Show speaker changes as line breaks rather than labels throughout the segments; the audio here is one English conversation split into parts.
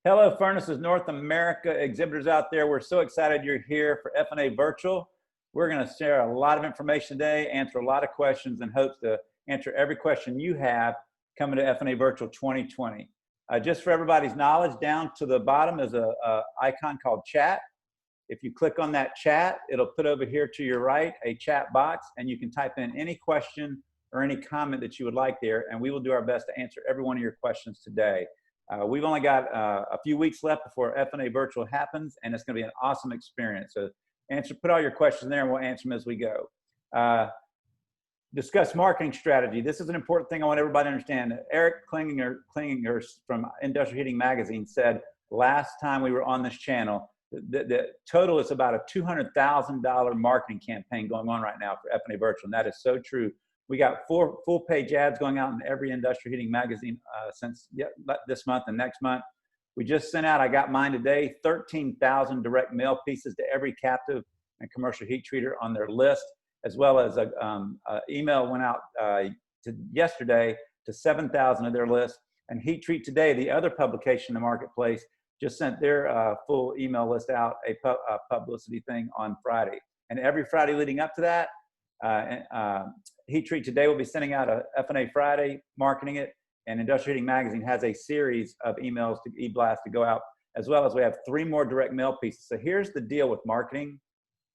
Hello, Furnaces North America exhibitors out there. We're so excited you're here for FNA Virtual. We're going to share a lot of information today, answer a lot of questions, and hopes to answer every question you have coming to FNA Virtual 2020. Just for everybody's knowledge, down to the bottom is a icon called chat. If you click on that chat, it'll put over here to your right a chat box, and you can type in any question or any comment that you would like there, and we will do our best to answer every one of your questions today. We've only got a few weeks left before FNA Virtual happens, and it's going to be an awesome experience. So put all your questions there, and we'll answer them as we go. Discuss marketing strategy. This is an important thing I want everybody to understand. Eric Klinginger from Industrial Heating Magazine said last time we were on this channel, the total is about a $200,000 marketing campaign going on right now for FNA Virtual, and that is so true. We got 4 full-page ads going out in every industrial heating magazine since this month and next month. We just sent out, I got mine today, 13,000 direct mail pieces to every captive and commercial heat treater on their list, as well as an email went out yesterday to 7,000 of their list. And Heat Treat Today, the other publication in the marketplace, just sent their full email list out, a publicity thing on Friday. And every Friday leading up to that, Heat Treat Today will be sending out a FNA Friday, marketing it, and Industrial Heating Magazine has a series of emails to e-blast to go out, as well as we have 3 more direct mail pieces. So here's the deal with marketing.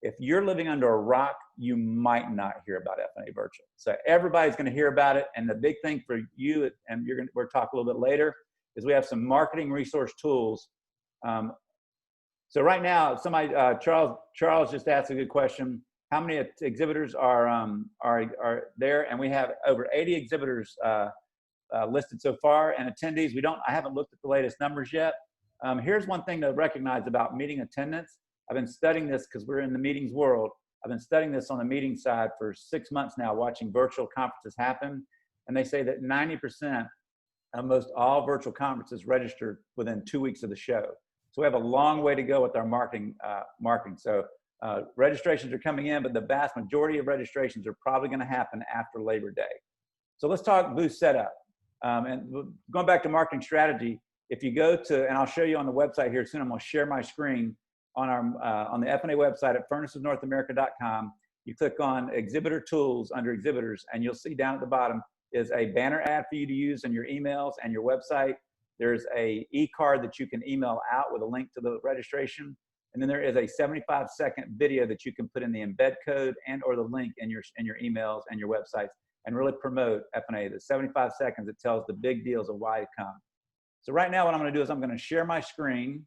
If you're living under a rock, you might not hear about FNA Virtual. So everybody's going to hear about it, and the big thing for you, and we'll talk a little bit later, is we have some marketing resource tools. So right now, somebody, Charles just asked a good question. How many exhibitors are there? And we have over 80 exhibitors listed so far, and attendees. I haven't looked at the latest numbers yet. Here's one thing to recognize about meeting attendance. I've been studying this because we're in the meetings world. I've been studying this on the meeting side for 6 months now, watching virtual conferences happen. And they say that 90% of most all virtual conferences register within 2 weeks of the show. So we have a long way to go with our marketing. So registrations are coming in, but the vast majority of registrations are probably going to happen after Labor Day. So let's talk booth setup. And going back to marketing strategy, if you go to, and I'll show you on the website here soon, I'm going to share my screen on the FNA website at furnacesnorthamerica.com. You click on Exhibitor Tools under Exhibitors, and you'll see down at the bottom is a banner ad for you to use in your emails and your website. There's a e-card that you can email out with a link to the registration. And then there is a 75-second video that you can put in the embed code and or the link in your emails and your websites and really promote FNA. The 75 seconds, it tells the big deals of why to come. So right now what I'm going to do is I'm going to share my screen.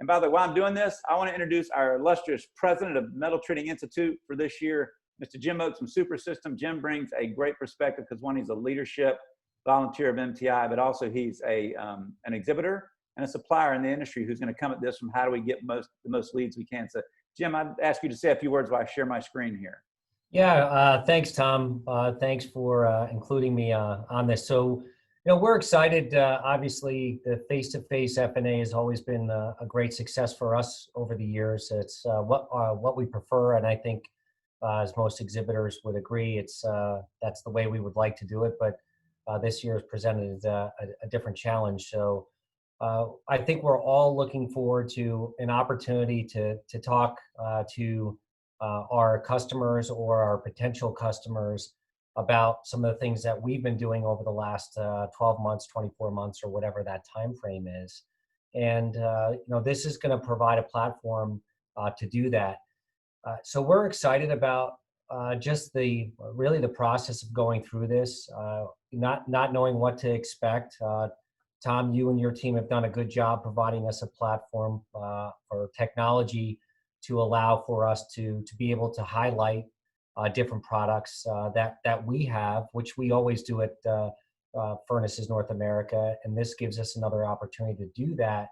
And by the way, while I'm doing this, I want to introduce our illustrious president of Metal Treating Institute for this year, Mr. Jim Oates from Super System. Jim brings a great perspective because one, he's a leadership volunteer of MTI, but also he's an exhibitor and a supplier in the industry who's going to come at this from how do we get the most leads we can. So Jim, I'd ask you to say a few words while I share my screen here.
Yeah, thanks, Tom. Thanks for including me on this. So, we're excited. Obviously, the face-to-face FNA has always been a great success for us over the years. It's what we prefer, and I think as most exhibitors would agree, that's the way we would like to do it. But this year has presented a different challenge. So I think we're all looking forward to an opportunity to talk to our customers or our potential customers about some of the things that we've been doing over the last 12 months, 24 months, or whatever that time frame is. And this is going to provide a platform to do that. So we're excited about just really the process of going through this, not knowing what to expect. Tom, you and your team have done a good job providing us a platform for technology to allow for us to be able to highlight different products that we have, which we always do at Furnaces North America, and this gives us another opportunity to do that.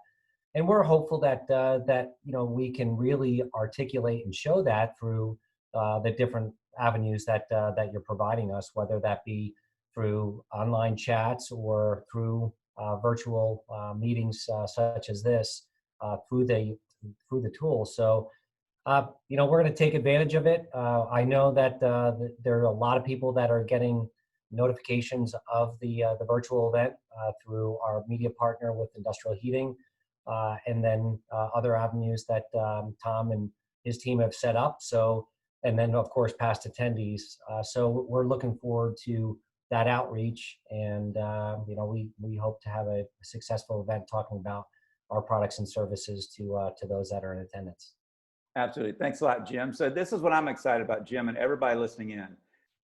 And we're hopeful that we can really articulate and show that through the different avenues that you're providing us, whether that be through online chats or through virtual meetings such as this, through the tool. So we're going to take advantage of it. I know that there are a lot of people that are getting notifications of the virtual event through our media partner with Industrial Heating. and then other avenues that Tom and his team have set up. So, and then of course past attendees. So we're looking forward to that outreach, and you know, we hope to have a successful event talking about our products and services to those that are in attendance.
Absolutely. Thanks a lot, Jim. So this is what I'm excited about, Jim, and everybody listening in.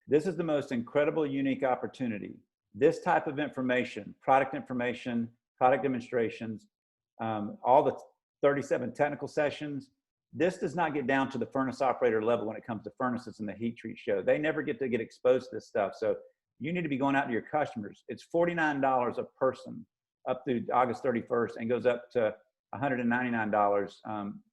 This is the most incredible, unique opportunity. This type of information, product demonstrations, all the 37 technical sessions, this does not get down to the furnace operator level when it comes to furnaces and the heat treat show. They never get to get exposed to this stuff. So you need to be going out to your customers. It's $49 a person up through August 31st, and goes up to $199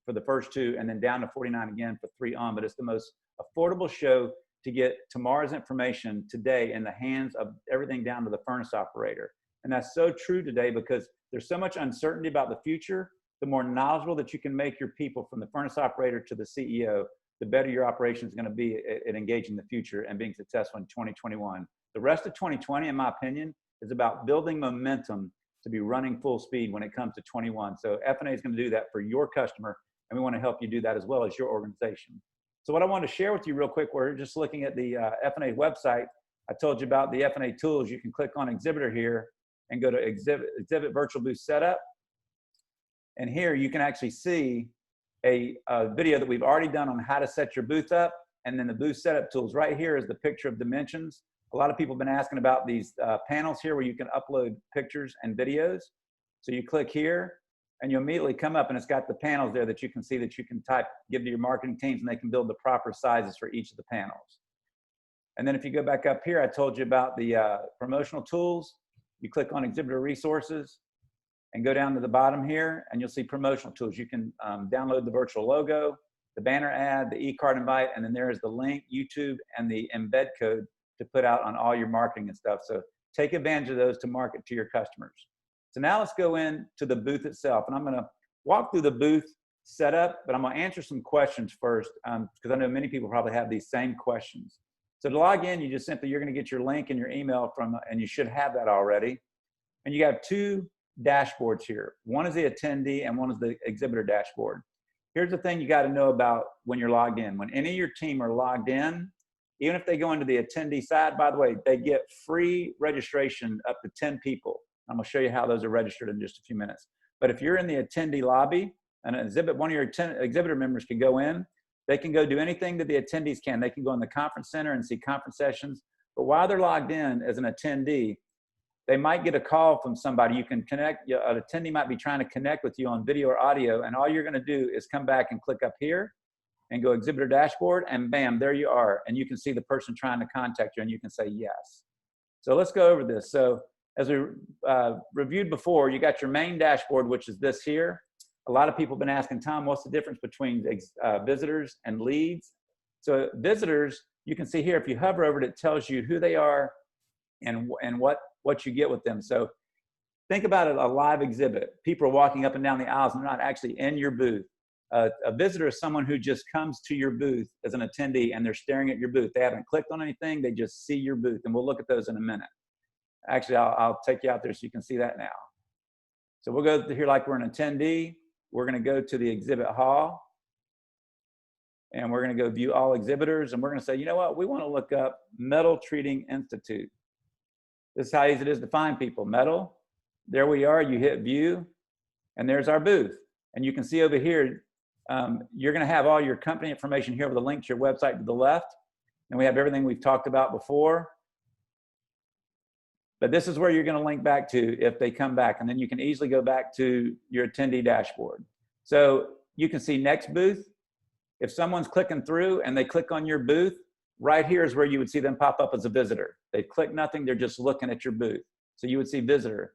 for the first two, and then down to $49 again for 3 on. But it's the most affordable show to get tomorrow's information today in the hands of everything down to the furnace operator. And that's so true today because there's so much uncertainty about the future. The more knowledgeable that you can make your people, from the furnace operator to the CEO, the better your operation is going to be at engaging the future and being successful in 2021. The rest of 2020, in my opinion, is about building momentum to be running full speed when it comes to 21. So FNA is going to do that for your customer, and we want to help you do that as well as your organization. So what I want to share with you real quick, we're just looking at the FNA website. I told you about the FNA tools. You can click on Exhibitor here and go to Exhibit Virtual Booth Setup. And here you can actually see a video that we've already done on how to set your booth up. And then the booth setup tools. Right here is the picture of dimensions. A lot of people have been asking about these panels here where you can upload pictures and videos. So you click here and you immediately come up, and it's got the panels there that you can see that you can type, give to your marketing teams, and they can build the proper sizes for each of the panels. And then if you go back up here, I told you about the promotional tools. You click on Exhibitor Resources and go down to the bottom here, and you'll see promotional tools. You can download the virtual logo, the banner ad, the e-card invite, and then there is the link, YouTube, and the embed code to put out on all your marketing and stuff. So take advantage of those to market to your customers. So now let's go into the booth itself, and I'm going to walk through the booth setup, but I'm going to answer some questions first because I know many people probably have these same questions. So to log in, you just simply, you're going to get your link and your email from, and you should have that already. And you have 2 dashboards here. One is the attendee and one is the exhibitor dashboard. Here's the thing you got to know about when you're logged in. When any of your team are logged in, even if they go into the attendee side, by the way, they get free registration up to 10 people. I'm going to show you how those are registered in just a few minutes. But if you're in the attendee lobby, and one of your exhibitor members can go in, they can go do anything that the attendees can. They can go in the conference center and see conference sessions. But while they're logged in as an attendee, they might get a call from somebody. You can connect, an attendee might be trying to connect with you on video or audio, and all you're going to do is come back and click up here and go exhibitor dashboard, and bam, there you are. And you can see the person trying to contact you, and you can say yes. So let's go over this. So as we reviewed before, you got your main dashboard, which is this here. A lot of people have been asking, Tom, what's the difference between visitors and leads? So visitors, you can see here, if you hover over it, it tells you who they are and what you get with them. So think about it, a live exhibit. People are walking up and down the aisles and they're not actually in your booth. A visitor is someone who just comes to your booth as an attendee and they're staring at your booth. They haven't clicked on anything, they just see your booth, and we'll look at those in a minute. Actually, I'll take you out there so you can see that now. So we'll go here like we're an attendee. We're going to go to the exhibit hall, and we're going to go view all exhibitors, and we're going to say, you know what, we want to look up Metal Treating Institute. This is how easy it is to find people. Metal, there we are. You hit view, and there's our booth. And you can see over here, you're going to have all your company information here with a link to your website to the left, and we have everything we've talked about before. But this is where you're going to link back to if they come back, and then you can easily go back to your attendee dashboard. So you can see next booth. If someone's clicking through and they click on your booth, right here is where you would see them pop up as a visitor. They click nothing, they're just looking at your booth. So you would see visitor.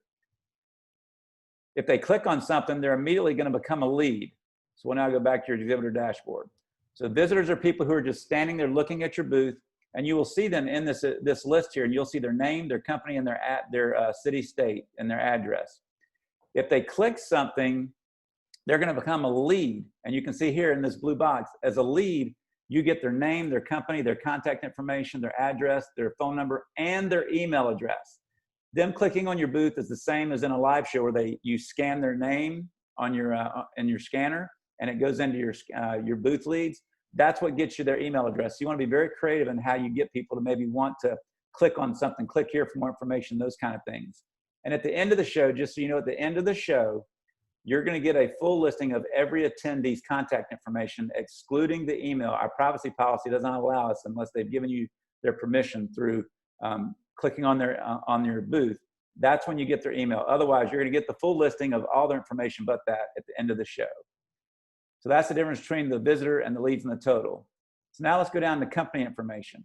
If they click on something, they're immediately going to become a lead. So we'll now go back to your exhibitor dashboard. So visitors are people who are just standing there looking at your booth. And you will see them in this list here, and you'll see their name, their company, and their city, state, and their address. If they click something, they're going to become a lead. And you can see here in this blue box, as a lead, you get their name, their company, their contact information, their address, their phone number, and their email address. Them clicking on your booth is the same as in a live show where you scan their name on your in your scanner, and it goes into your booth leads. That's what gets you their email address. You want to be very creative in how you get people to maybe want to click on something, click here for more information, those kind of things. And at the end of the show, just so you know, at the end of the show, you're going to get a full listing of every attendee's contact information, excluding the email. Our privacy policy doesn't allow us unless they've given you their permission through clicking on your booth. That's when you get their email. Otherwise, you're going to get the full listing of all their information but that at the end of the show. So that's the difference between the visitor and the leads and the total. So now let's go down to company information.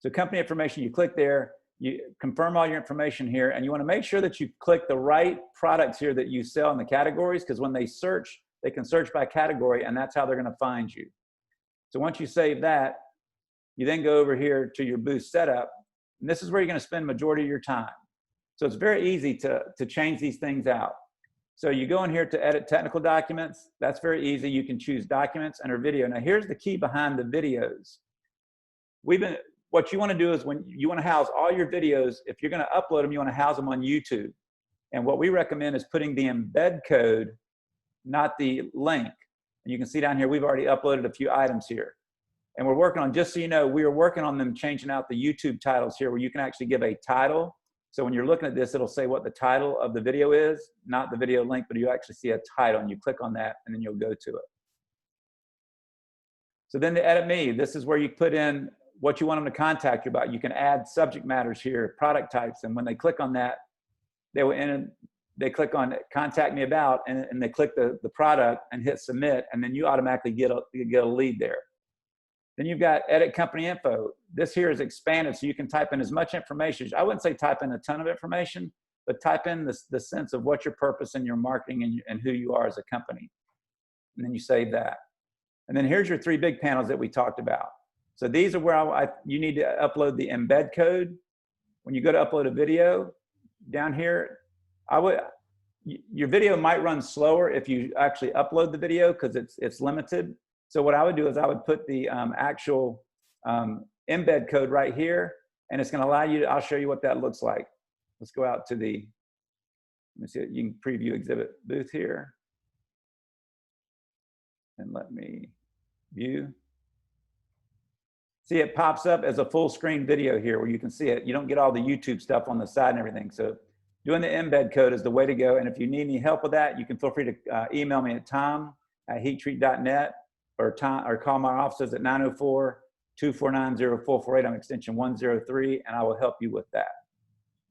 So company information, you click there, you confirm all your information here, and you want to make sure that you click the right products here that you sell in the categories, because when they search, they can search by category, and that's how they're going to find you. So once you save that, you then go over here to your booth setup, and this is where you're going to spend the majority of your time. So it's very easy to change these things out. So you go in here to edit technical documents. That's very easy. You can choose documents and/or video. Now here's the key behind the videos. What you want to do is when you want to house all your videos, if you're going to upload them, you want to house them on YouTube. And what we recommend is putting the embed code, not the link. And you can see down here, we've already uploaded a few items here. And we're working on, just so you know, we are working on them changing out the YouTube titles here where you can actually give a title. So when you're looking at this, it'll say what the title of the video is, not the video link, but you actually see a title and you click on that and then you'll go to it. So then to edit me, this is where you put in what you want them to contact you about. You can add subject matters here, product types, and when they click on that, they click on contact me about, and they click the product and hit submit, and then you automatically get a lead there. Then you've got edit company info. This here is expanded, so you can type in as much information. I wouldn't say type in a ton of information, but type in the sense of what your purpose in your marketing and who you are as a company. And then you save that. And then here's your 3 big panels that we talked about. So these are where you need to upload the embed code. When you go to upload a video, down here, your video might run slower if you actually upload the video because it's limited. So what I would do is I would put the actual embed code right here, and it's going to allow you to, I'll show you what that looks like. Let's go out to let me see, you can preview exhibit booth here. And let me view. See, it pops up as a full screen video here where you can see it. You don't get all the YouTube stuff on the side and everything. So doing the embed code is the way to go. And if you need any help with that, you can feel free to email me at tom@heattreat.net or call my offices at 904-249-0448 on extension 103, and I will help you with that.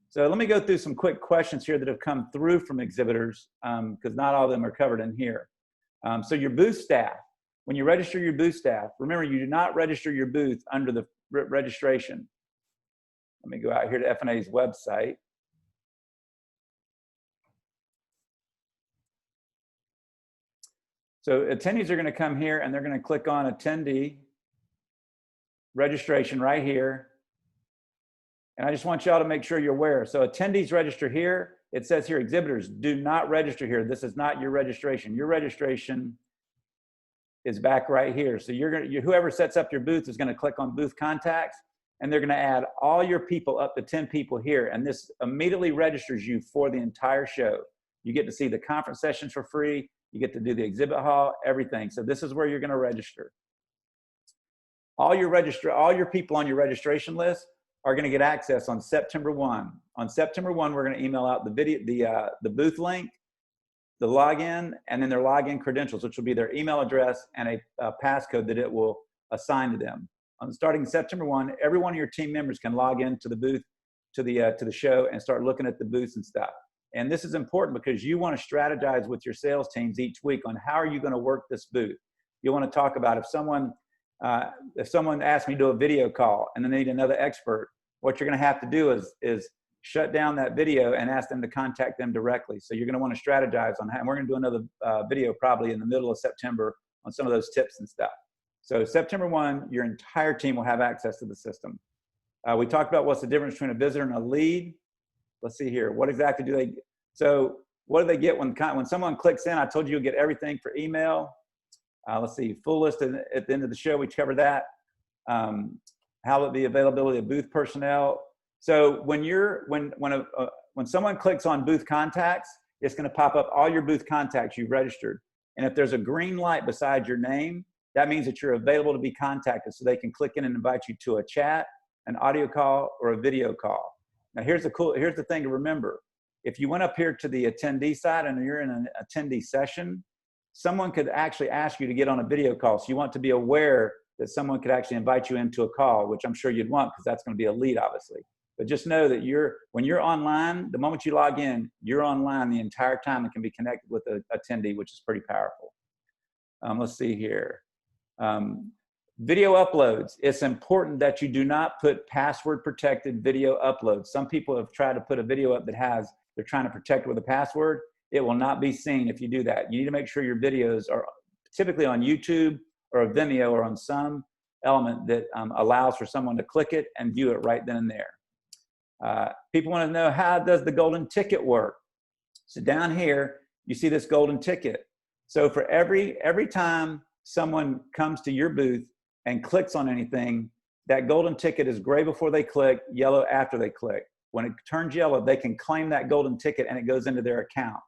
So let me go through some quick questions here that have come through from exhibitors because not all of them are covered in here. So your booth staff. When you register your booth staff, remember you do not register your booth under the registration. Let me go out here to FNA's website. So attendees are going to come here and they're going to click on attendee registration right here. And I just want y'all to make sure you're aware. So attendees register here. It says here, exhibitors do not register here. This is not your registration. Your registration is back right here. So whoever sets up your booth is going to click on booth contacts, and they're going to add all your people up to 10 people here. And this immediately registers you for the entire show. You get to see the conference sessions for free. You get to do the exhibit hall, everything. So this is where you're going to register. All your people on your registration list are going to get access on September 1. On September 1, we're going to email out the booth link, the login, and then their login credentials, which will be their email address and a passcode that it will assign to them. Starting September 1, every one of your team members can log into the booth, to the show, and start looking at the booths and stuff. And this is important because you want to strategize with your sales teams each week on how are you going to work this booth. You want to talk about if someone asks me to do a video call and then they need another expert, what you're going to have to do is shut down that video and ask them to contact them directly. So you're going to want to strategize on how, and we're going to do another video probably in the middle of September on some of those tips and stuff. So September 1, your entire team will have access to the system. We talked about what's the difference between a visitor and a lead. Let's see here. What exactly do they get? So what do they get when someone clicks in? I told you you'll get everything for email. Let's see, full list at the end of the show. We covered that. How the availability of booth personnel. So when someone clicks on booth contacts, it's going to pop up all your booth contacts you've registered. And if there's a green light beside your name, that means that you're available to be contacted, so they can click in and invite you to a chat, an audio call, or a video call. Now here's the thing to remember. If you went up here to the attendee side and you're in an attendee session, someone could actually ask you to get on a video call. So you want to be aware that someone could actually invite you into a call, which I'm sure you'd want, because that's going to be a lead, obviously. But just know that when you're online, the moment you log in, you're online the entire time and can be connected with an attendee, which is pretty powerful. Let's see here. Video uploads. It's important that you do not put password protected video uploads. Some people have tried to put a video up that they're trying to protect it with a password. It will not be seen if you do that. You need to make sure your videos are typically on YouTube or a Vimeo or on some element that allows for someone to click it and view it right then and there. People want to know, how does the golden ticket work? So down here, you see this golden ticket. So for every time someone comes to your booth and clicks on anything, that golden ticket is gray before they click, yellow after they click. When it turns yellow, they can claim that golden ticket and it goes into their account.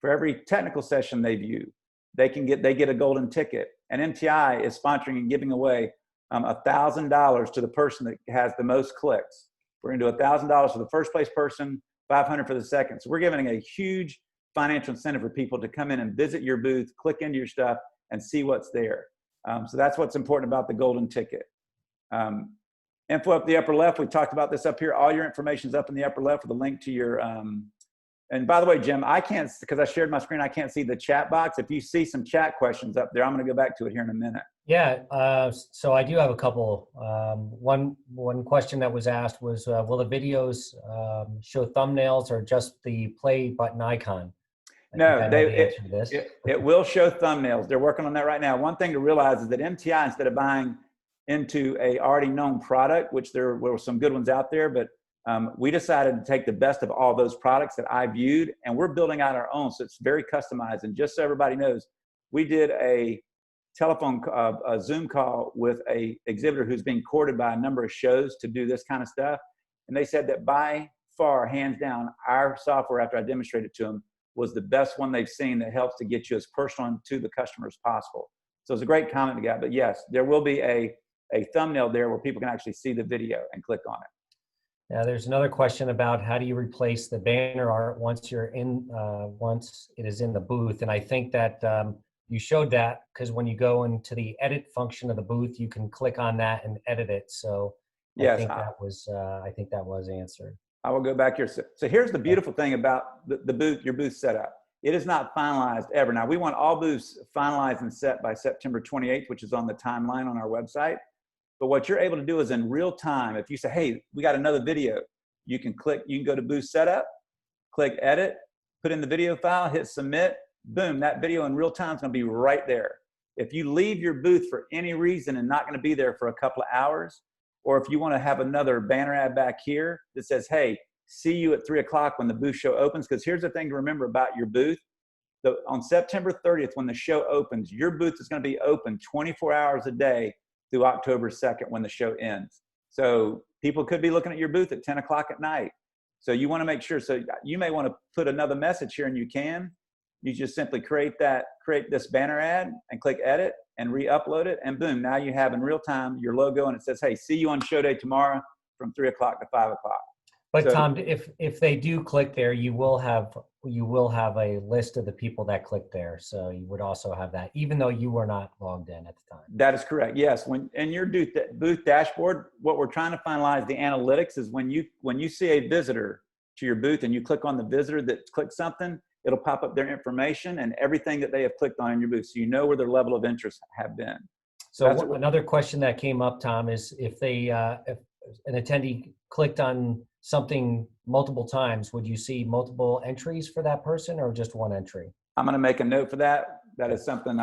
For every technical session they view, they get a golden ticket. And MTI is sponsoring and giving away $1,000 to the person that has the most clicks. We're going to do $1,000 for the first place person, $500 for the second. So we're giving a huge financial incentive for people to come in and visit your booth, click into your stuff, and see what's there. So that's what's important about the golden ticket. Info up the upper left. We talked about this up here. All your information is up in the upper left with a link to your, and by the way, Jim, I can't, because I shared my screen, I can't see the chat box. If you see some chat questions up there, I'm going to go back to it here in a minute.
Yeah, so I do have a couple. One question that was asked was, will the videos show thumbnails or just the play button icon?
No, it will show thumbnails. They're working on that right now. One thing to realize is that MTI, instead of buying into a already known product, which there were some good ones out there, but we decided to take the best of all those products that I viewed, and we're building out our own. So it's very customized. And just so everybody knows, we did a a Zoom call with a exhibitor who's being courted by a number of shows to do this kind of stuff. And they said that by far, hands down, our software, after I demonstrated it to them, was the best one they've seen that helps to get you as personal to the customer as possible. So it's a great comment we got. But yes, there will be a thumbnail there where people can actually see the video and click on it.
Yeah, there's another question about how do you replace the banner art once you're in, once it is in the booth. And I think that you showed that because when you go into the edit function of the booth, you can click on that and edit it. So yes, I think that was answered.
I will go back here. So here's the beautiful thing about the booth, your booth setup. It is not finalized ever. Now, we want all booths finalized and set by September 28th, which is on the timeline on our website. But what you're able to do is in real time, if you say, hey, we got another video, you can go to booth setup, click edit, put in the video file, hit submit, boom, that video in real time is going to be right there. If you leave your booth for any reason and not going to be there for a couple of hours, or if you want to have another banner ad back here that says, hey, see you at 3 o'clock when the booth show opens, because here's the thing to remember about your booth. On September 30th, when the show opens, your booth is going to be open 24 hours a day through October 2nd when the show ends. So people could be looking at your booth at 10 o'clock at night. So you want to make sure, so you may want to put another message here, and you can. You just simply create this banner ad and click edit and re-upload it, and boom, now you have in real time your logo, and it says, hey, see you on show day tomorrow from 3 o'clock to 5 o'clock.
But so, Tom, if they do click there, you will have a list of the people that clicked there. So you would also have that, even though you were not logged in at the time.
That is correct. Yes. In your booth dashboard, what we're trying to finalize the analytics is when you see a visitor to your booth and you click on the visitor that clicked something, it'll pop up their information and everything that they have clicked on in your booth, so you know where their level of interest have been.
So another question that came up, Tom, is if an attendee clicked on something multiple times, would you see multiple entries for that person or just one entry?
I'm going to make a note for that. That is something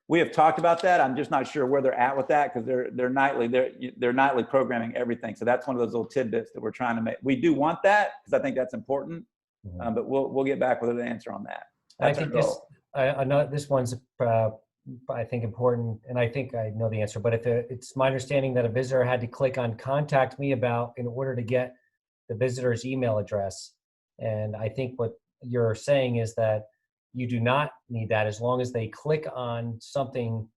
we have talked about that. I'm just not sure where they're at with that, because they're nightly programming everything. So that's one of those little tidbits that we're trying to make. We do want that because I think that's important, but we'll get back with an answer on that. That's
I think this one's I think important, and I think I know the answer, but it's my understanding that a visitor had to click on contact me about in order to get the visitor's email address. And I think what you're saying is that you do not need that as long as they click on something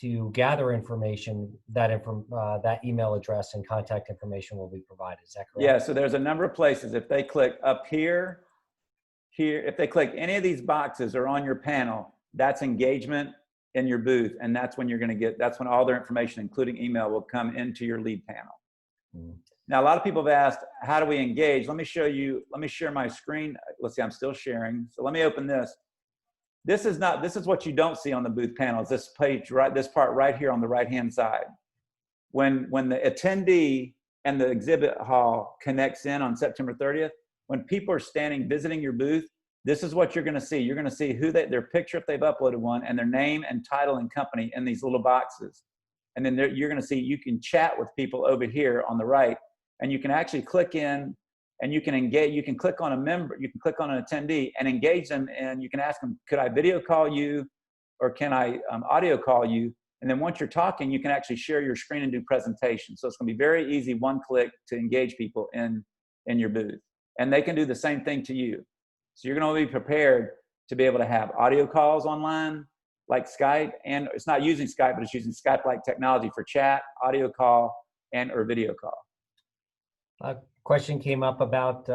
to gather information, that email address and contact information will be provided. Is that correct?
Yeah, so there's a number of places. If they click up here, if they click any of these boxes or on your panel, that's engagement in your booth. And that's when you're going to get, that's when all their information, including email, will come into your lead panel. Now, a lot of people have asked, how do we engage? Let me show you, let me share my screen. Let's see, I'm still sharing. So let me open this. This is what you don't see on the booth panels. This page, right, this part right here on the right-hand side. When the attendee and the exhibit hall connects in on September 30th, when people are standing visiting your booth, this is what you're going to see. You're going to see who their picture, if they've uploaded one, and their name and title and company in these little boxes. And then you're going to see, you can chat with people over here on the right, and you can actually click in and you can engage. You can click on a member, you can click on an attendee and engage them, and you can ask them, could I video call you or can I audio call you? And then once you're talking, you can actually share your screen and do presentations. So it's going to be very easy, one click to engage people in your booth. And they can do the same thing to you. So you're going to be prepared to be able to have audio calls online, like Skype, and it's not using Skype, but it's using Skype-like technology for chat, audio call, or video call.
A question came up about,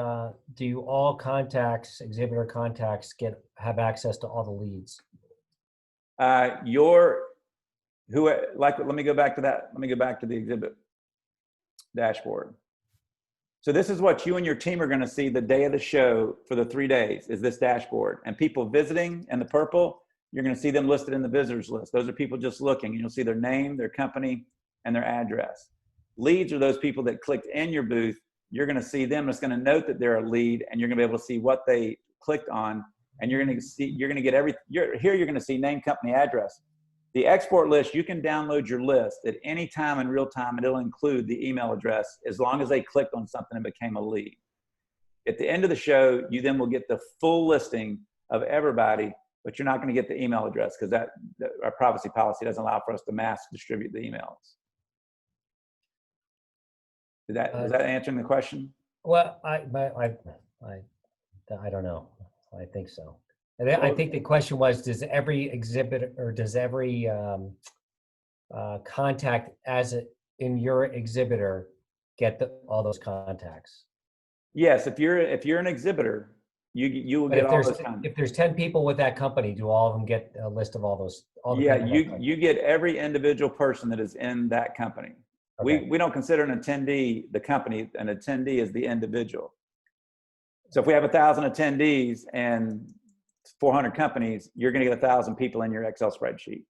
do all contacts, exhibitor contacts, have access to all the leads?
Let me go back to that. Let me go back to the exhibit dashboard. So this is what you and your team are going to see the day of the show for the 3 days, is this dashboard. And people visiting in the purple, you're going to see them listed in the visitors list. Those are people just looking, and you'll see their name, their company, and their address. Leads are those people that clicked in your booth. You're going to see them. It's going to note that they're a lead, and you're going to be able to see what they clicked on. And you're going to get here you're going to see name, company, address. The export list, you can download your list at any time in real time, and it'll include the email address as long as they clicked on something and became a lead. At the end of the show, you then will get the full listing of everybody, but you're not going to get the email address because our privacy policy doesn't allow for us to mass distribute the emails. Is that answering the question?
Well, I don't know. I think so. I think the question was, does every exhibit or does every contact in your exhibitor get all those contacts?
Yes, if you're an exhibitor, you will get all those contacts.
If there's 10 people with that company, do all of them get a list of all those?
You get every individual person that is in that company. Okay. We don't consider an attendee the company. An attendee is the individual. So if we have 1,000 attendees and 400 companies, you're going to get 1,000 people in your Excel spreadsheet.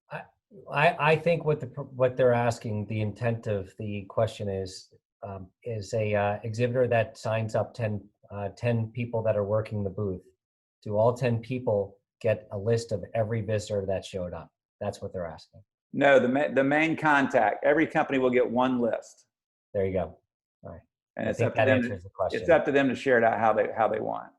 I think what they're asking, the intent of the question is a exhibitor that signs up 10 people that are working the booth. Do all 10 people get a list of every visitor that showed up? That's what they're asking.
No, the main contact. Every company will get one list.
There you go. All right.
And it's up to them. It's up to them to share it out how they want.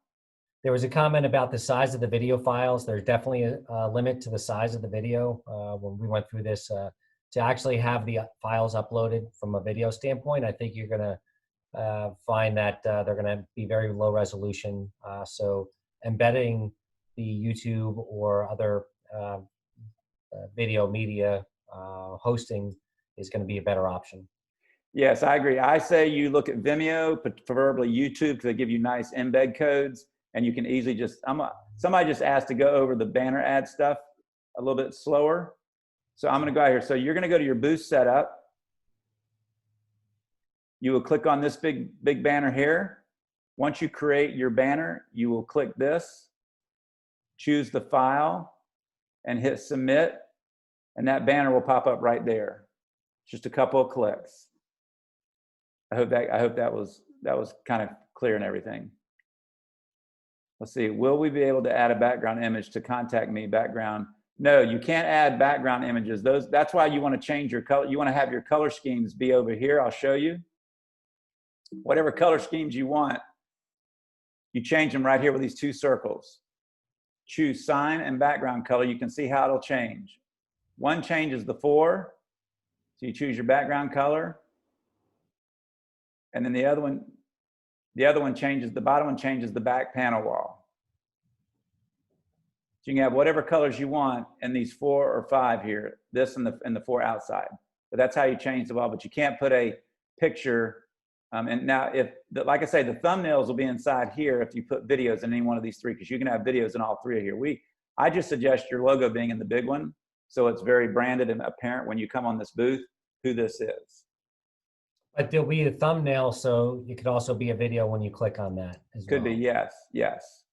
There was a comment about the size of the video files. There's definitely a limit to the size of the video. When we went through this, to actually have the files uploaded from a video standpoint, I think you're going to find that they're going to be very low resolution. So embedding the YouTube or other video media hosting is going to be a better option.
Yes, I agree. I say you look at Vimeo, preferably YouTube, because they give you nice embed codes. And you can easily somebody just asked to go over the banner ad stuff a little bit slower. So I'm going to go out here. So you're going to go to your booth setup. You will click on this big banner here. Once you create your banner, you will click this, choose the file, and hit submit. And that banner will pop up right there. Just a couple of clicks. I hope that was kind of clear and everything. Let's see, will we be able to add a background image to contact me background? No, you can't add background images. That's why you want to change your color. You want to have your color schemes be over here. I'll show you. Whatever color schemes you want, you change them right here with these two circles. Choose sign and background color. You can see how it'll change. One changes the 4. So you choose your background color. And then the other one The other one changes, the bottom one changes the back panel wall. So you can have whatever colors you want in these 4 or 5 here, this and the 4 outside. But that's how you change the wall, but you can't put a picture. And now like I say, the thumbnails will be inside here if you put videos in any one of these 3, because you can have videos in all 3 here. I just suggest your logo being in the big one, so it's very branded and apparent when you come on this booth who this is.
But there'll be a thumbnail, so it could also be a video when you click on that as well.
Could be, yes, yes.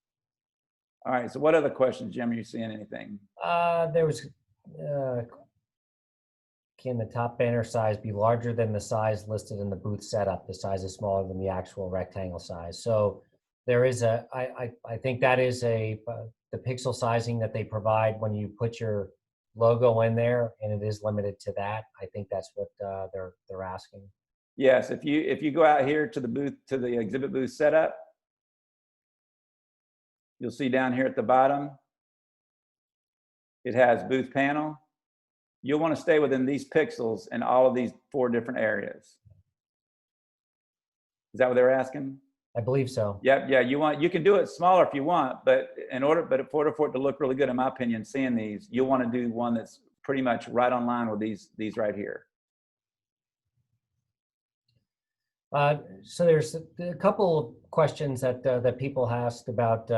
All right, so what other questions, Jim? Are you seeing anything?
There was, can the top banner size be larger than the size listed in the booth setup? The size is smaller than the actual rectangle size. So there is I think that is the pixel sizing that they provide when you put your logo in there, and it is limited to that. I think that's what they're asking.
Yes, if you go out here to the booth, to the exhibit booth setup, you'll see down here at the bottom, it has booth panel. You'll want to stay within these pixels in all of these 4 different areas. Is that what they were asking?
I believe so.
Yep, yeah, you can do it smaller if you want, but in order for it to look really good, in my opinion, seeing these, you'll want to do one that's pretty much right on line with these right here.
So there's a couple of questions that people asked about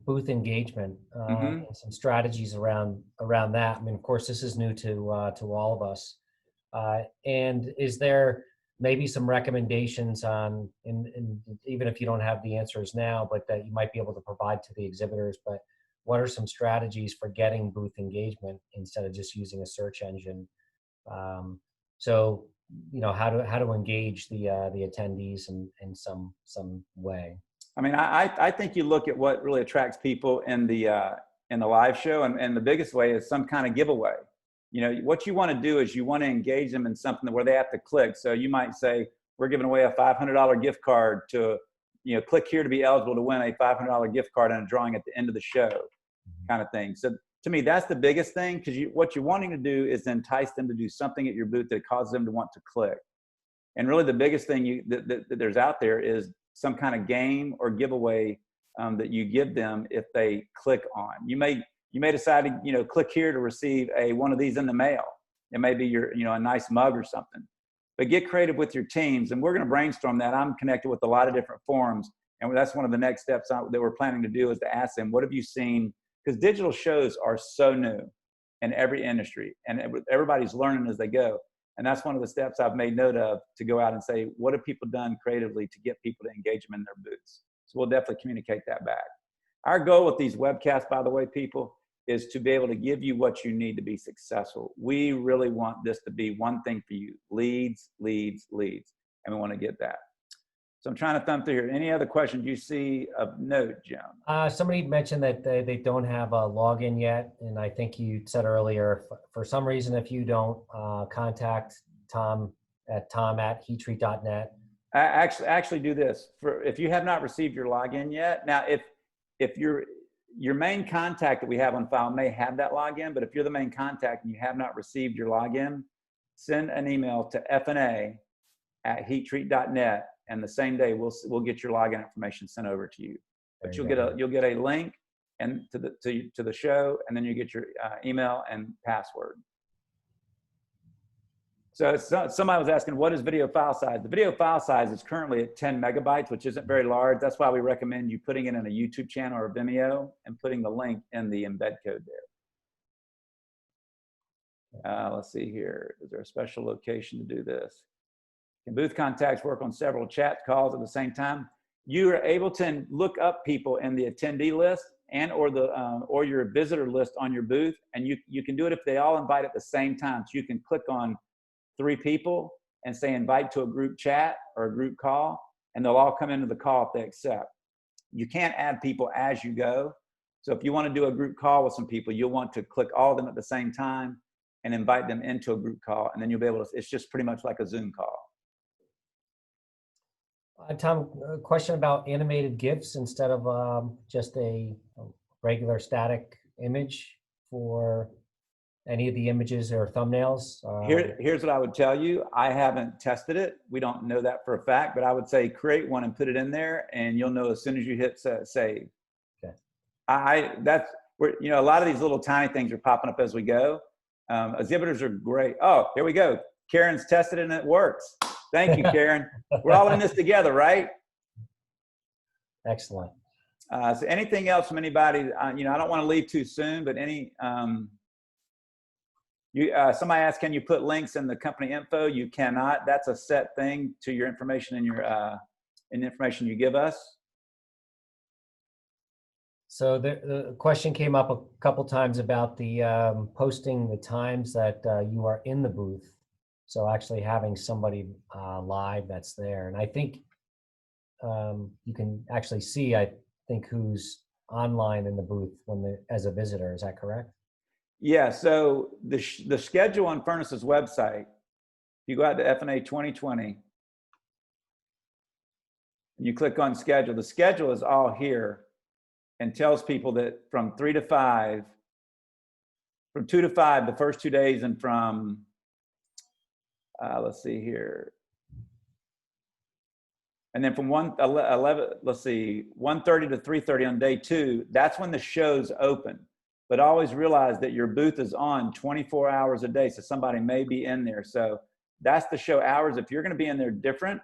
booth engagement and some strategies around that. I mean, of course, this is new to all of us. And is there maybe some recommendations on, even if you don't have the answers now, but that you might be able to provide to the exhibitors, but what are some strategies for getting booth engagement instead of just using a search engine? So, you know, how to engage the attendees in some way.
I mean, I think you look at what really attracts people in the live show, and the biggest way is some kind of giveaway. You know, what you want to do is you want to engage them in something where they have to click. So you might say, we're giving away a $500 gift card to, you know, click here to be eligible to win a $500 gift card and a drawing at the end of the show, kind of thing. So to me, that's the biggest thing, because what you're wanting to do is entice them to do something at your booth that causes them to want to click. And really the biggest thing that there's out there is some kind of game or giveaway that you give them if they click on. You may decide to, you know, click here to receive one of these in the mail. It may be a nice mug or something. But get creative with your teams, and we're going to brainstorm that. I'm connected with a lot of different forums, and that's one of the next steps that we're planning to do, is to ask them, what have you seen? Because digital shows are so new in every industry, and everybody's learning as they go. And that's one of the steps I've made note of, to go out and say, what have people done creatively to get people to engage them in their booths? So we'll definitely communicate that back. Our goal with these webcasts, by the way, people, is to be able to give you what you need to be successful. We really want this to be one thing for you: leads, leads, leads. And we want to get that. So I'm trying to thumb through here. Any other questions you see of note, Jim?
Somebody mentioned that they don't have a login yet. And I think you said earlier, for some reason, if you don't, contact Tom at tom@heattreat.net.
Actually do this. If you have not received your login yet, now if your main contact that we have on file may have that login, but if you're the main contact and you have not received your login, send an email to FNA@heattreat.net, and the same day we'll get your login information sent over to you. But you'll get a link and to the show, and then you get your email and password. So somebody was asking, what is video file size? The video file size is currently at 10 megabytes, which isn't very large. That's why we recommend you putting it in a YouTube channel or Vimeo and putting the link in the embed code there. Let's see here. Is there a special location to do this? Can booth contacts work on several chat calls at the same time? You are able to look up people in the attendee list and or your visitor list on your booth, and you can do it if they all invite at the same time. So you can click on 3 people and say invite to a group chat or a group call, and they'll all come into the call if they accept. You can't add people as you go. So if you want to do a group call with some people, you'll want to click all of them at the same time and invite them into a group call, and then you'll be able to, it's just pretty much like a Zoom call.
Tom, a question about animated GIFs instead of just a regular static image for any of the images or thumbnails?
Here's what I would tell you. I haven't tested it. We don't know that for a fact, but I would say create one and put it in there, and you'll know as soon as you hit save.
Okay.
That's where, you know, a lot of these little tiny things are popping up as we go. Exhibitors are great. Oh, here we go. Karen's tested it and it works. Thank you, Karen. We're all in this together, right?
Excellent.
So anything else from anybody? You know, I don't want to leave too soon, but any, somebody asked, can you put links in the company info? You cannot. That's a set thing to your information in your in the information you give us.
So the question came up a couple times about the posting the times that you are in the booth. So actually having somebody live that's there. And I think you can actually see, I think, who's online in the booth as a visitor. Is that correct?
Yeah, so the schedule on Furnace's website, if you go out to FNA 2020, and you click on schedule, the schedule is all here and tells people that from 3 to 5, from 2 to 5, the first 2 days, and from, let's see here, and then from 1:30 to 3:30 on day 2, that's when the show's open. But always realize that your booth is on 24 hours a day, so somebody may be in there. So that's the show hours. If you're going to be in there different,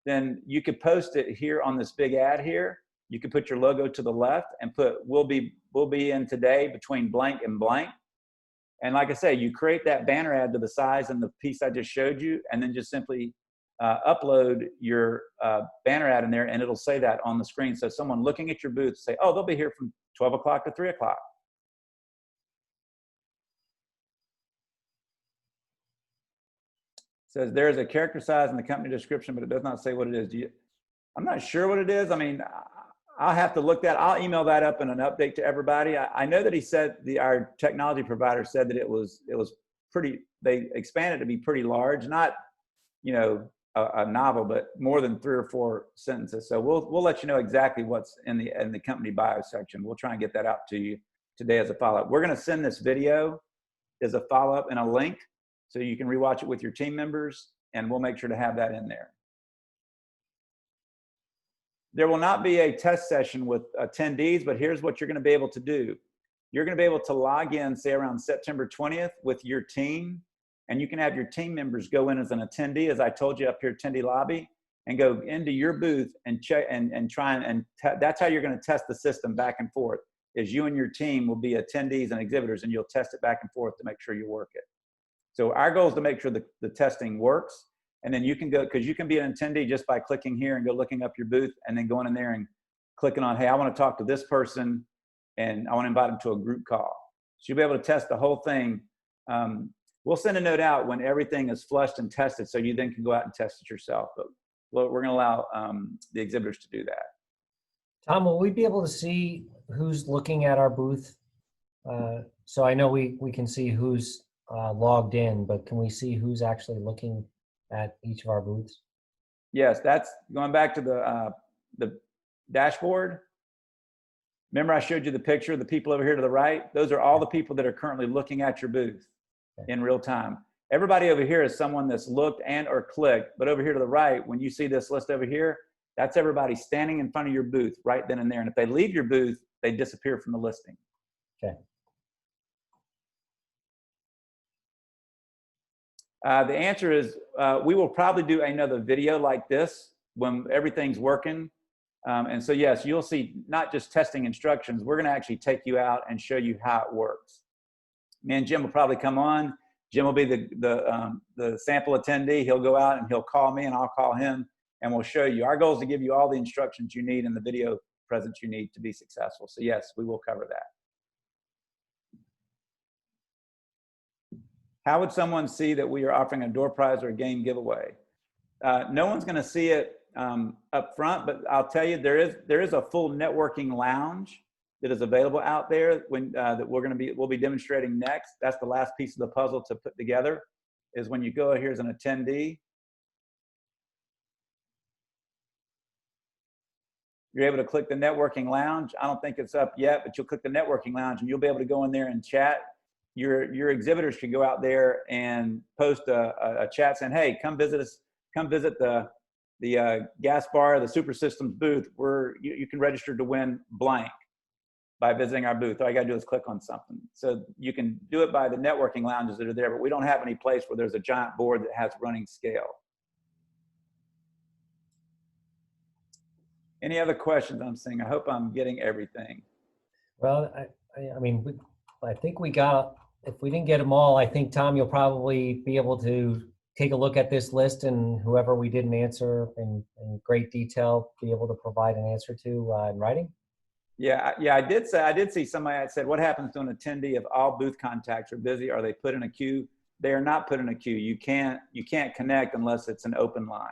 then you could post it here on this big ad here. You could put your logo to the left and put we'll be in today between blank and blank. And like I say, you create that banner ad to the size and the piece I just showed you, and then just simply upload your banner ad in there, and it'll say that on the screen. So someone looking at your booth say, oh, they'll be here from 12 o'clock to 3 o'clock. Says there's a character size in the company description, but it does not say what it is. I'm not sure what it is. I mean, I'll have to look that. I'll email that up in an update to everybody. I know that he said our technology provider said that it was pretty. They expanded to be pretty large, not, you know, a novel, but more than 3 or 4 sentences. So we'll let you know exactly what's in the company bio section. We'll try and get that out to you today as a follow-up. We're going to send this video as a follow-up and a link, so you can rewatch it with your team members, and we'll make sure to have that in there. There will not be a test session with attendees, but here's what you're going to be able to do. You're going to be able to log in, say around September 20th, with your team, and you can have your team members go in as an attendee, as I told you up here, attendee lobby, and go into your booth and check and try and that's how you're going to test the system back and forth. Is you and your team will be attendees and exhibitors, and you'll test it back and forth to make sure you work it. So our goal is to make sure the testing works, and then you can go, because you can be an attendee just by clicking here and go looking up your booth, and then going in there and clicking on, hey, I want to talk to this person, and I want to invite them to a group call. So you'll be able to test the whole thing. We'll send a note out when everything is flushed and tested, so you then can go out and test it yourself. But we're going to allow the exhibitors to do that.
Tom, will we be able to see who's looking at our booth? So I know we can see who's logged in, but can we see who's actually looking at each of our booths?
Yes, that's going back to the dashboard. Remember I showed you the picture of the people over here to the right? Those are all the people that are currently looking at your booth in real time. Everybody over here is someone that's looked and or clicked, but over here to the right, when you see this list over here, that's everybody standing in front of your booth right then and there. And if they leave your booth, they disappear from the listing.
Okay.
The answer is we will probably do another video like this when everything's working. And so, yes, you'll see not just testing instructions. We're going to actually take you out and show you how it works. Me and Jim will probably come on. Jim will be the sample attendee. He'll go out and he'll call me, and I'll call him, and we'll show you. Our goal is to give you all the instructions you need and the video presence you need to be successful. So, yes, we will cover that. How would someone see that we are offering a door prize or a game giveaway? No one's going to see it up front, but I'll tell you, there is a full networking lounge that is available out there that we'll be demonstrating next. That's the last piece of the puzzle to put together, is when you go here as an attendee, you're able to click the networking lounge. I don't think it's up yet, but you'll click the networking lounge and you'll be able to go in there and chat. your exhibitors can go out there and post a chat saying, hey, come visit us, come visit the gas bar, the Super Systems booth, where you can register to win blank by visiting our booth. All you gotta do is click on something. So you can do it by the networking lounges that are there, but we don't have any place where there's a giant board that has running scale. Any other questions I'm seeing? I hope I'm getting everything.
Well, I mean, I think we got, if we didn't get them all, I think, Tom, you'll probably be able to take a look at this list, and whoever we didn't answer in great detail, be able to provide an answer to in writing.
Yeah, I did see somebody that said, what happens to an attendee if all booth contacts are busy? Are they put in a queue? They are not put in a queue. You can't connect unless it's an open line.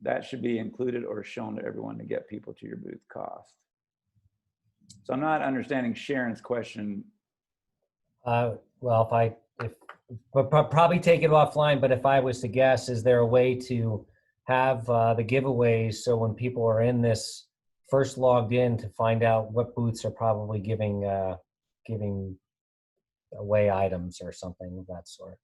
That should be included or shown to everyone to get people to your booth cost. So I'm not understanding Sharon's question.
Well, we'll probably take it offline, but if I was to guess, is there a way to have the giveaways so when people are in this first logged in to find out what booths are probably giving away items or something of that sort?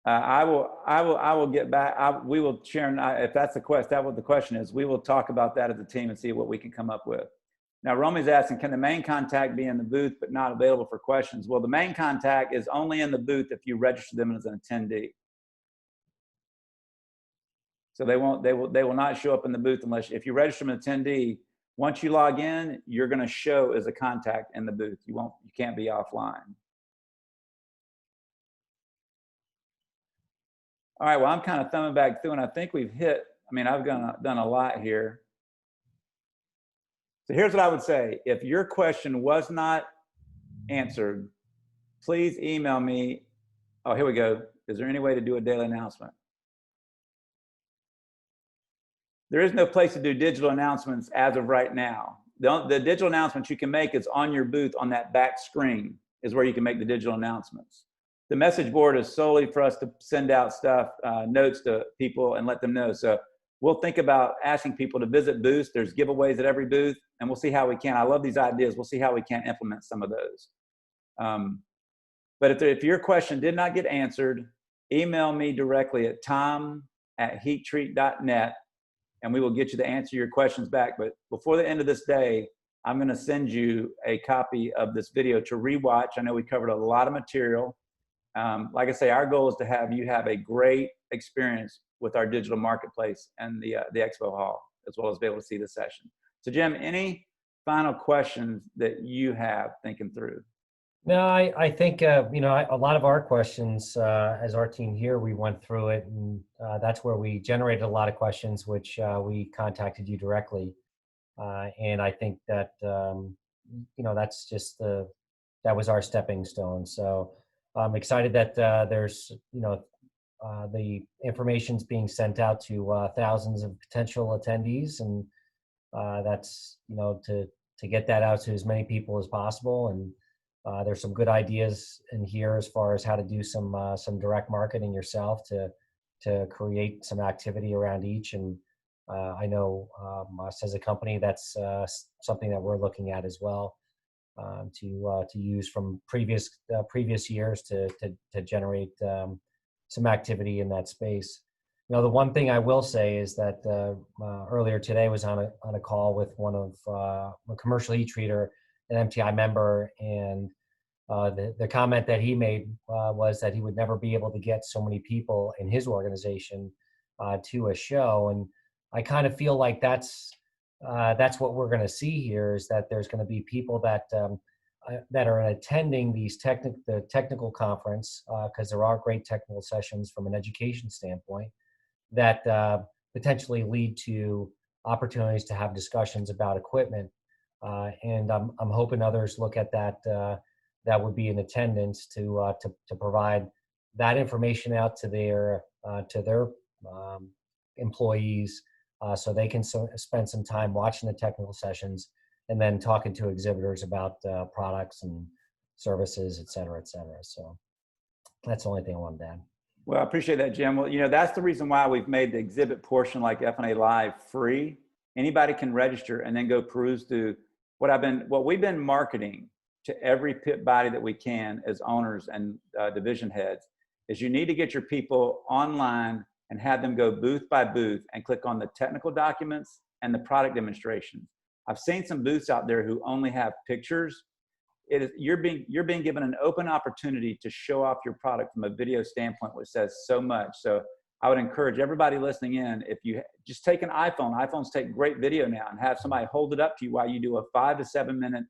I will get back. We will, Sharon, if that's the question, that's what the question is. We will talk about that as a team and see what we can come up with. Now, Romy's asking, can the main contact be in the booth but not available for questions? Well, the main contact is only in the booth if you register them as an attendee. So they will not show up in the booth unless, if you register them as an attendee, once you log in, you're going to show as a contact in the booth. You can't be offline. All right, well, I'm kind of thumbing back through, and I think we've hit, I mean, I've done a lot here. So here's what I would say. If your question was not answered, please email me. Oh, here we go. Is there any way to do a daily announcement? There is no place to do digital announcements as of right now. The digital announcements you can make is on your booth on that back screen is where you can make the digital announcements. The message board is solely for us to send out stuff, notes to people and let them know. So we'll think about asking people to visit booths. There's giveaways at every booth, and we'll see how we can. I love these ideas. We'll see how we can implement some of those. But if your question did not get answered, email me directly at tom@heattreat.net, and we will get you to answer your questions back. But before the end of this day, I'm going to send you a copy of this video to rewatch. I know we covered a lot of material. Like I say, our goal is to have you have a great experience with our digital marketplace and the expo hall, as well as be able to see the session. So Jim, any final questions that you have thinking through?
No, I think, you know, a lot of our questions, as our team here, we went through it, and that's where we generated a lot of questions, which we contacted you directly. And I think that, you know, that's just that was our stepping stone. So I'm excited that there's, you know, the information's being sent out to thousands of potential attendees, and that's, you know, to get that out to as many people as possible. And there's some good ideas in here as far as how to do some direct marketing yourself to create some activity around each. And I know us as a company, that's something that we're looking at as well, to use from previous years to generate some activity in that space. You know, the one thing I will say is that earlier today was on a call with one of a commercial e-treater, an MTI member, and the comment that he made was that he would never be able to get so many people in his organization to a show. And I kind of feel like that's what we're going to see here, is that there's going to be people that are attending the technical conference, because there are great technical sessions from an education standpoint that potentially lead to opportunities to have discussions about equipment. And I'm hoping others look at that would be in attendance to provide that information out to their employees, so they can spend some time watching the technical sessions and then talking to exhibitors about products and services, et cetera, et cetera. So that's the only thing I wanted to add.
Well, I appreciate that, Jim. Well, you know, that's the reason why we've made the exhibit portion like FNA Live free. Anybody can register and then go peruse through what we've been marketing to every pit body that we can as owners and division heads is you need to get your people online and have them go booth by booth and click on the technical documents and the product demonstrations. I've seen some booths out there who only have pictures. You're being given an open opportunity to show off your product from a video standpoint, which says so much. So I would encourage everybody listening in, if you just take an iPhone, iPhones take great video now, and have somebody hold it up to you while you do a 5 to 7 minute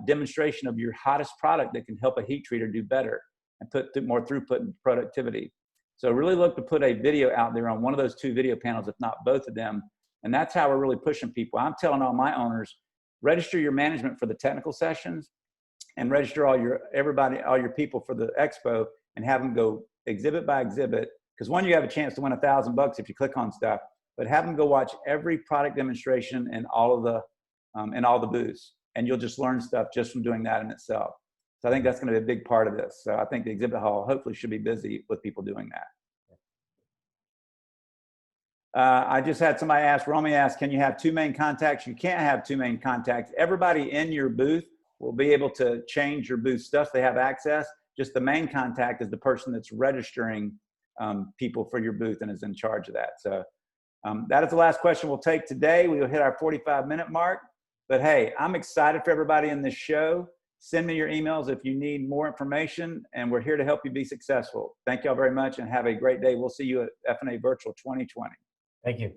demonstration of your hottest product that can help a heat treater do better and put more throughput and productivity. So really look to put a video out there on one of those 2 video panels, if not both of them. And that's how we're really pushing people. I'm telling all my owners, register your management for the technical sessions and register all your people for the expo, and have them go exhibit by exhibit. Because one, you have a chance to win $1,000 if you click on stuff, but have them go watch every product demonstration in all of the booths, and you'll just learn stuff just from doing that in itself. So I think that's going to be a big part of this. So I think the exhibit hall hopefully should be busy with people doing that. I just had somebody ask, Romy asked, can you have 2 main contacts? You can't have 2 main contacts. Everybody in your booth will be able to change your booth stuff. They have access. Just the main contact is the person that's registering people for your booth and is in charge of that. So that is the last question we'll take today. We will hit our 45-minute mark. But hey, I'm excited for everybody in this show. Send me your emails if you need more information, and we're here to help you be successful. Thank y'all very much and have a great day. We'll see you at FNA Virtual 2020.
Thank you.